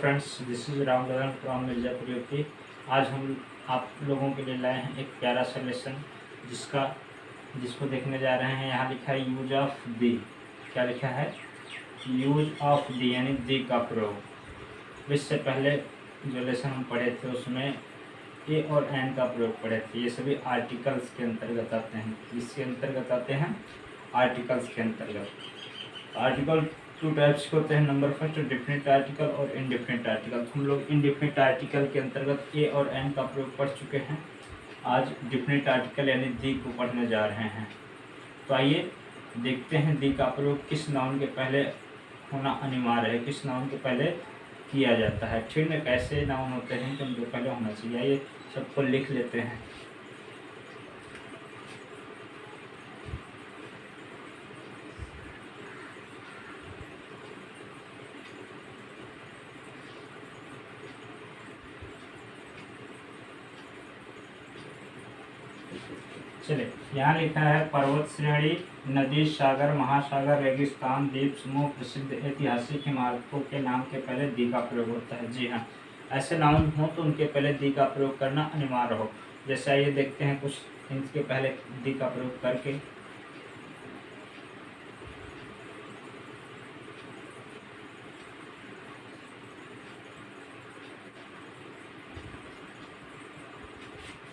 Friends, this is Ram Lalan from Mirzapur UP. आज हम आप लोगों के लिए लाए हैं एक प्यारा सा लेसन जिसको देखने जा रहे हैं। यहाँ लिखा है यूज ऑफ दी। क्या लिखा है? यूज ऑफ दी यानी दी का प्रयोग। इससे पहले जो लेसन हम पढ़े थे उसमें ए और एन का प्रयोग पढ़े थे। ये सभी आर्टिकल्स के अंतर्गत आते हैं। इसके अंतर्गत आते हैं आर्टिकल्स के अंतर्गत। आर्टिकल टू टाइप्स के होते हैं। नंबर फर्स्ट, डिफिनिट आर्टिकल और इनडिफिनिट आर्टिकल। हम लोग इनडिफिनिट आर्टिकल के अंतर्गत ए और एन का प्रयोग पढ़ चुके हैं। आज डिफिनिट आर्टिकल यानी दी को पढ़ने जा रहे हैं। तो आइए देखते हैं दी का प्रयोग किस नाउन के पहले होना अनिवार्य है, किस नाउन के पहले किया जाता है। ठीक है, कैसे नाउन होते हैं कि उनके पहले होना चाहिए। आइए सबको लिख लेते हैं। चलिए, यहाँ लिखा है पर्वत श्रेणी, नदी, सागर, महासागर, रेगिस्तान, द्वीप समूह, प्रसिद्ध ऐतिहासिक इमारतों के नाम के पहले दी का प्रयोग होता है। जी हाँ, ऐसे नाउन हो तो उनके पहले दी का प्रयोग करना अनिवार्य हो। जैसे आइए देखते हैं कुछ इनके पहले दी का प्रयोग करके।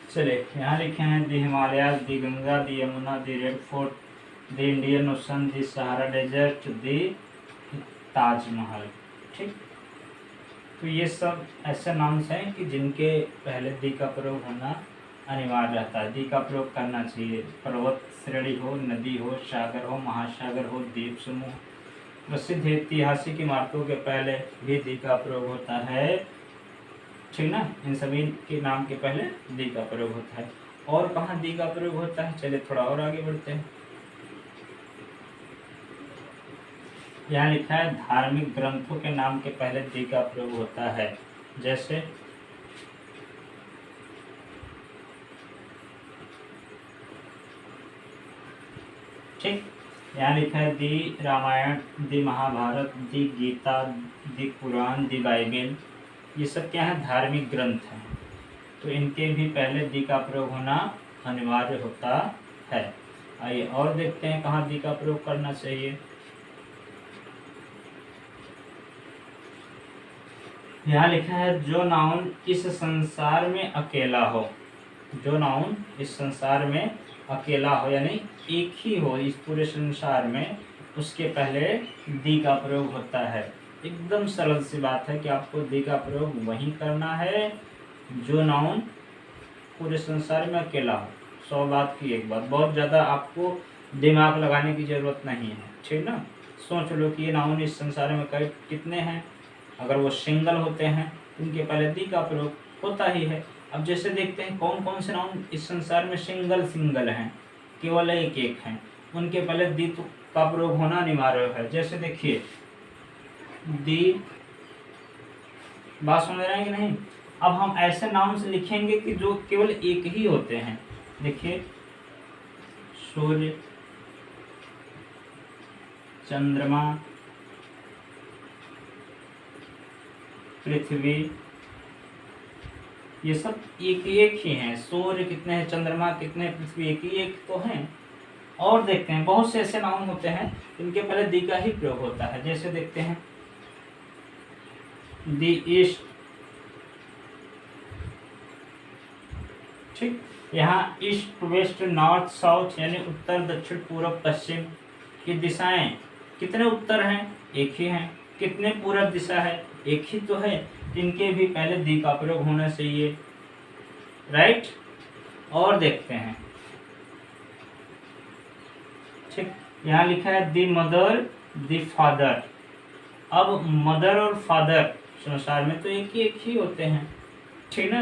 चलिए, यहाँ लिखे हैं दी हिमालयाज, दी गंगा, दी यमुना, दी रेड फोर्ट, दी इंडियन ओशन, दी सहारा डेजर्ट, दी ताजमहल। ठीक, तो ये सब ऐसे नाउन्स हैं कि जिनके पहले दी का प्रयोग होना अनिवार्य रहता है। दी का प्रयोग करना चाहिए। पर्वत श्रेणी हो, नदी हो, सागर हो, महासागर हो, द्वीप समूह, प्रसिद्ध ऐतिहासिक इमारतों के पहले भी दी का प्रयोग होता है। ठीक ना, इन सभी के नाम के पहले दी का प्रयोग होता है। और कहाँ दी का प्रयोग होता है, चलिए थोड़ा और आगे बढ़ते हैं। यहाँ लिखा है धार्मिक ग्रंथों के नाम के पहले दी का प्रयोग होता है। जैसे ठीक, यहाँ लिखा है दी रामायण, दी महाभारत, दी गीता, दी कुरान, दी बाइबल। ये सब क्या है? धार्मिक ग्रंथ हैं। तो इनके भी पहले दी का प्रयोग होना अनिवार्य होता है। आइए और देखते हैं कहाँ दी का प्रयोग करना चाहिए। यहाँ लिखा है जो नाउन इस संसार में अकेला हो। जो नाउन इस संसार में अकेला हो यानी एक ही हो इस पूरे संसार में, उसके पहले दी का प्रयोग होता है। एकदम सरल सी बात है कि आपको दी का प्रयोग वही करना है जो नाउन पूरे संसार में अकेला हो। 100 बात की एक बात, बहुत ज़्यादा आपको दिमाग लगाने की ज़रूरत नहीं है। ठीक ना, सोच लो कि ये नाउन इस संसार में कितने हैं। अगर वो सिंगल होते हैं तो उनके पहले दी का प्रयोग होता ही है। अब जैसे देखते हैं कौन कौन से नाउन इस संसार में सिंगल हैं, केवल एक हैं, उनके पहले दी का प्रयोग होना अनिवार्य है। जैसे देखिए दी, बात समझ रहे हैं कि नहीं? अब हम ऐसे नाउन से लिखेंगे कि जो केवल एक ही होते हैं। देखिए सूर्य, चंद्रमा, पृथ्वी, ये सब एक ही हैं। सूर्य कितने हैं, चंद्रमा कितने, पृथ्वी एक तो हैं। और देखते हैं बहुत से ऐसे नाउन होते हैं जिनके पहले दी का ही प्रयोग होता है। जैसे देखते हैं दी ईस्ट। ठीक, यहाँ ईस्ट, वेस्ट, नॉर्थ, साउथ यानी उत्तर, दक्षिण, पूर्व, पश्चिम की दिशाएं। कितने उत्तर हैं? एक ही हैं। कितने पूर्व दिशा है? एक ही तो है। इनके भी पहले दी का प्रयोग होना चाहिए। राइट, और देखते हैं। ठीक, यहाँ लिखा है दी मदर, दी फादर। अब मदर और फादर संसार में तो एक ही होते हैं। ठीक ना,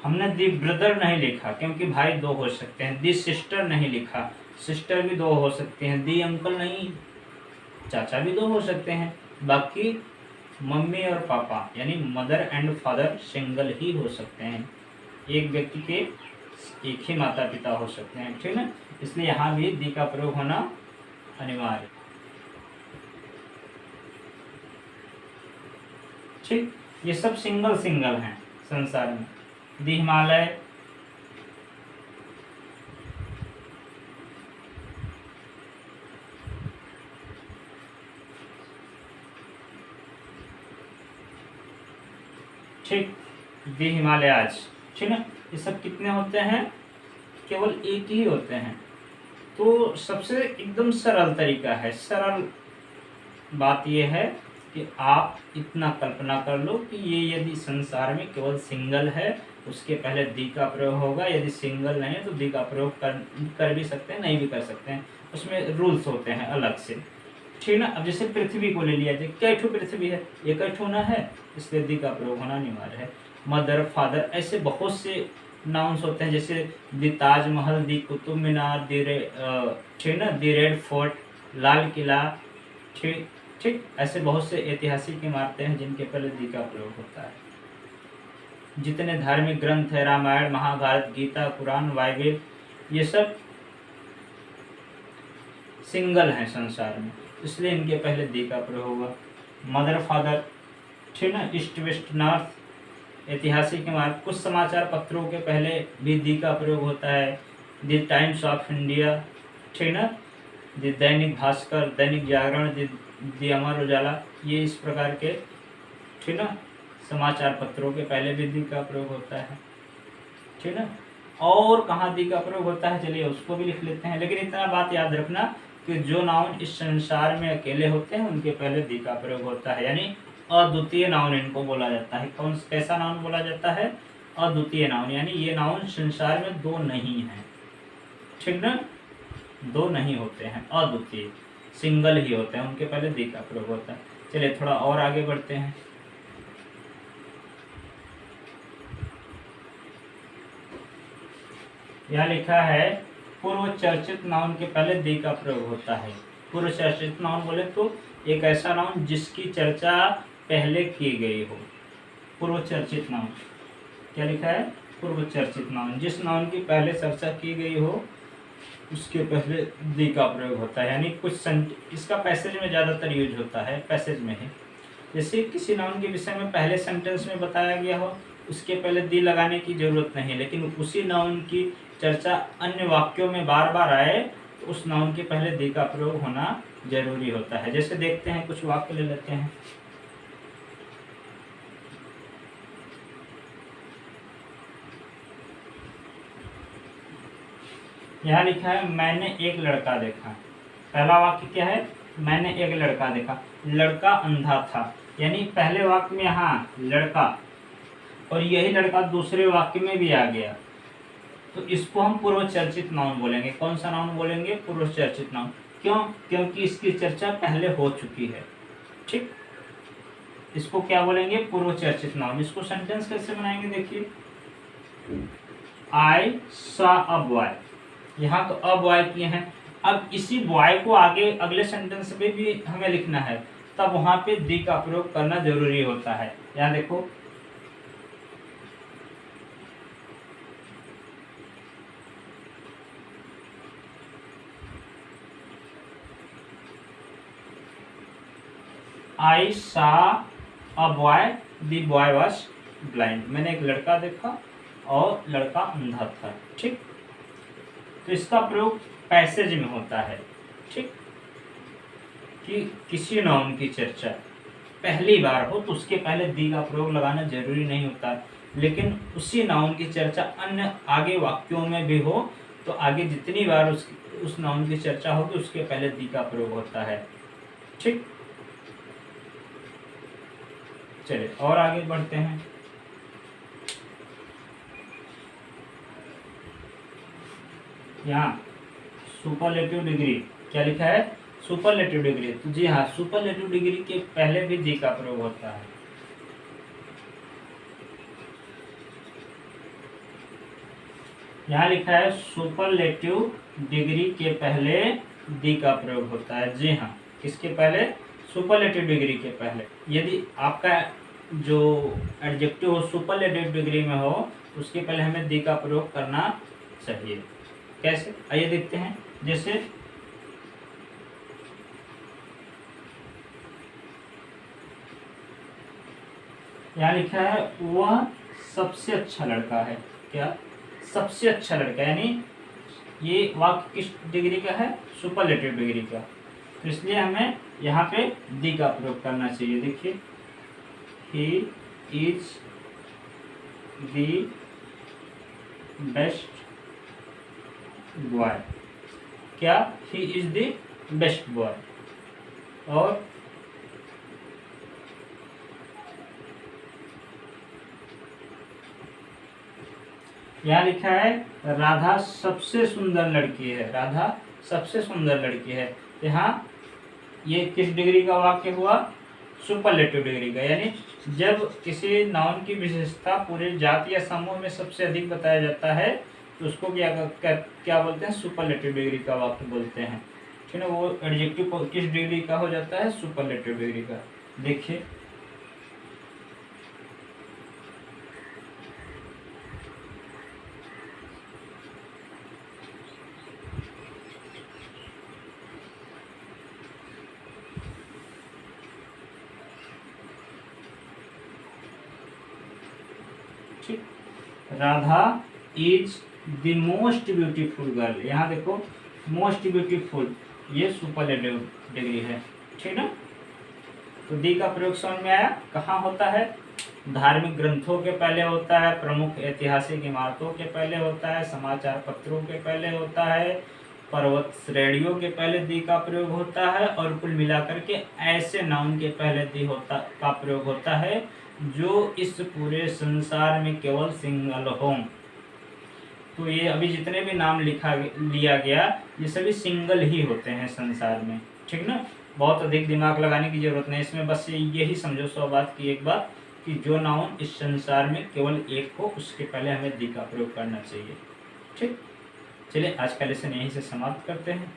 हमने दी ब्रदर नहीं लिखा क्योंकि भाई दो हो सकते हैं। दी सिस्टर नहीं लिखा, सिस्टर भी दो हो सकते हैं। दी अंकल नहीं, चाचा भी दो हो सकते हैं। बाकी मम्मी और पापा यानी मदर एंड फादर सिंगल ही हो सकते हैं। एक व्यक्ति के एक ही माता पिता हो सकते हैं। ठीक है, इसलिए यहाँ भी दी का प्रयोग होना अनिवार्य। ठीक, ये सब सिंगल सिंगल हैं संसार में। दी हिमालय, ठीक, दी हिमालयाज, ठीक ना, ये सब कितने होते हैं? केवल एक ही होते हैं। तो सबसे एकदम सरल तरीका है, सरल बात यह है कि आप इतना कल्पना कर लो कि ये यदि संसार में केवल सिंगल है, उसके पहले दी का प्रयोग होगा। यदि सिंगल नहीं है तो दी का प्रयोग कर भी सकते हैं, नहीं भी कर सकते हैं, उसमें रूल्स होते हैं अलग से, ठीक ना। अब जैसे पृथ्वी को ले लिया जाए, कैठो पृथ्वी है, एक होना है, इसलिए दी का प्रयोग होना अनिवार्य है। मदर, फादर, ऐसे बहुत से नाउन्स होते हैं, जैसे दी ताजमहल, दी कुतुब मीनार, ठीक ना, दी रेड फोर्ट, लाल किला, ठीक ठीक, ऐसे बहुत से ऐतिहासिक इमारतें हैं जिनके पहले दी का प्रयोग होता है। जितने धार्मिक ग्रंथ है, रामायण, महाभारत, गीता, कुरान, बाइबिल, ये सब सिंगल हैं संसार में, इसलिए इनके पहले दी का प्रयोग होगा। मदर, फादर, ठीक ना, ईस्ट, वेस्ट, नॉर्थ, ऐतिहासिक इमारत, कुछ समाचार पत्रों के पहले भी दी का प्रयोग होता है। दी टाइम्स ऑफ इंडिया, ठीक ना, दी दैनिक भास्कर, दैनिक जागरण, दी अमर उजाला, ये इस प्रकार के, ठीक ना, समाचार पत्रों के पहले भी दी का प्रयोग होता है, ठीक ना। और कहाँ दी का प्रयोग होता है, चलिए उसको भी लिख लेते हैं। लेकिन इतना बात याद रखना कि जो नाउन इस संसार में अकेले होते हैं उनके पहले दी का प्रयोग होता है, यानी अद्वितीय नाउन इनको बोला जाता है। कैसा नाउन बोला जाता है? अद्वितीय नाउन, यानी ये नाउन संसार में दो नहीं है, ठीक ना, दो नहीं होते हैं, अद्वितीय, सिंगल ही होते हैं, उनके पहले दी का प्रयोग होता है। चलिए थोड़ा और आगे बढ़ते हैं। यहाँ लिखा है पूर्व चर्चित नाउन के पहले दी का प्रयोग होता है। पूर्व चर्चित नाउन बोले तो एक ऐसा नाउन जिसकी चर्चा पहले की गई हो। पूर्व चर्चित नाउन, क्या लिखा है? पूर्व चर्चित नाउन, जिस नाउन की पहले चर्चा की गई हो उसके पहले दी का प्रयोग होता है। यानी कुछ इसका पैसेज में ज़्यादातर यूज होता है, पैसेज में है। जैसे किसी नाउन के विषय में पहले सेंटेंस में बताया गया हो, उसके पहले दी लगाने की जरूरत नहीं, लेकिन उसी नाउन की चर्चा अन्य वाक्यों में बार बार आए तो उस नाउन के पहले दी का प्रयोग होना जरूरी होता है। जैसे देखते हैं, कुछ वाक्य ले लेते हैं। यहाँ लिखा है मैंने एक लड़का देखा। पहला वाक्य क्या है? मैंने एक लड़का देखा। लड़का अंधा था, यानी पहले वाक्य में यहाँ लड़का, और यही लड़का दूसरे वाक्य में भी आ गया, तो इसको हम पूर्व चर्चित नाउन बोलेंगे। कौन सा नाउन बोलेंगे? पूर्व चर्चित नाउन। क्यों? क्योंकि इसकी चर्चा पहले हो चुकी है, ठीक। इसको क्या बोलेंगे? पूर्व चर्चित नाउन। इसको सेंटेंस कैसे बनाएंगे? देखिए, आई सॉ अ बॉय, यहाँ तो अ बॉय किए हैं। अब इसी बॉय को आगे अगले सेंटेंस में भी हमें लिखना है, तब वहां पे दी का प्रयोग करना जरूरी होता है। यहाँ देखो, आई सा a boy, the boy was blind. मैंने एक लड़का देखा और लड़का अंधा था, ठीक। तो इसका प्रयोग पैसेज में होता है, ठीक, कि किसी नाउन की चर्चा पहली बार हो तो उसके पहले दी का प्रयोग लगाना जरूरी नहीं होता, लेकिन उसी नाउन की चर्चा अन्य आगे वाक्यों में भी हो तो आगे जितनी बार उस नाउन की चर्चा होगी उसके पहले दी का प्रयोग होता है, ठीक। चलिए और आगे बढ़ते हैं। यहाँ सुपरलेटिव डिग्री, क्या लिखा है? Superlative degree. तो जी हाँ, सुपरलेटिव डिग्री के पहले भी दी का प्रयोग होता है। यहाँ लिखा है सुपरलेटिव डिग्री के पहले दी का प्रयोग होता है। जी हाँ, किसके पहले? सुपरलेटिव डिग्री के पहले। यदि आपका जो एडजेक्टिव हो सुपरलेटिव डिग्री में हो उसके पहले हमें दी का प्रयोग करना चाहिए। कैसे? आइए देखते हैं। जैसे यहाँ लिखा है वह सबसे अच्छा लड़का है। क्या? सबसे अच्छा लड़का, यानी ये वाक्य किस डिग्री का है? सुपरलेटिव डिग्री का। तो इसलिए हमें यहाँ पे दी का प्रयोग करना चाहिए। देखिए, he is the best boy. क्या? He is the best boy. और यहाँ लिखा है राधा सबसे सुंदर लड़की है। राधा सबसे सुंदर लड़की है। यहाँ ये किस डिग्री का वाक्य हुआ? सुपरलेटिव डिग्री का। यानी जब किसी नाउन की विशेषता पूरे जाति या समूह में सबसे अधिक बताया जाता है तो उसको क्या बोलते हैं? सुपरलेटिव डिग्री का वाक्य बोलते हैं। ठीक है ना? वो एडजेक्टिव किस डिग्री का हो जाता है? सुपरलेटिव डिग्री का। देखिए, Radha is the most beautiful girl. यहाँ देखो, मोस्ट ब्यूटीफुल, ये सुपरलेटिव डिग्री है। ठीक ना? तो दी का प्रयोग समझ में आया। कहाँ होता है? धार्मिक ग्रंथों के पहले होता है, प्रमुख ऐतिहासिक इमारतों के पहले होता है, समाचार पत्रों के पहले होता है, पर्वत श्रेणियों के पहले दी का प्रयोग होता है, और कुल मिलाकर के ऐसे नाउन के पहले दी का प्रयोग होता है जो इस पूरे संसार में केवल सिंगल हो। तो ये अभी जितने भी नाम लिया गया ये सभी सिंगल ही होते हैं संसार में। ठीक ना? बहुत अधिक दिमाग लगाने की जरूरत नहीं इसमें, बस यही समझो 100 बात की एक बात कि जो नाउन इस संसार में केवल एक हो उसके पहले हमें दी का प्रयोग करना चाहिए। ठीक, चलिए आज का लेसन यहीं से समाप्त करते हैं।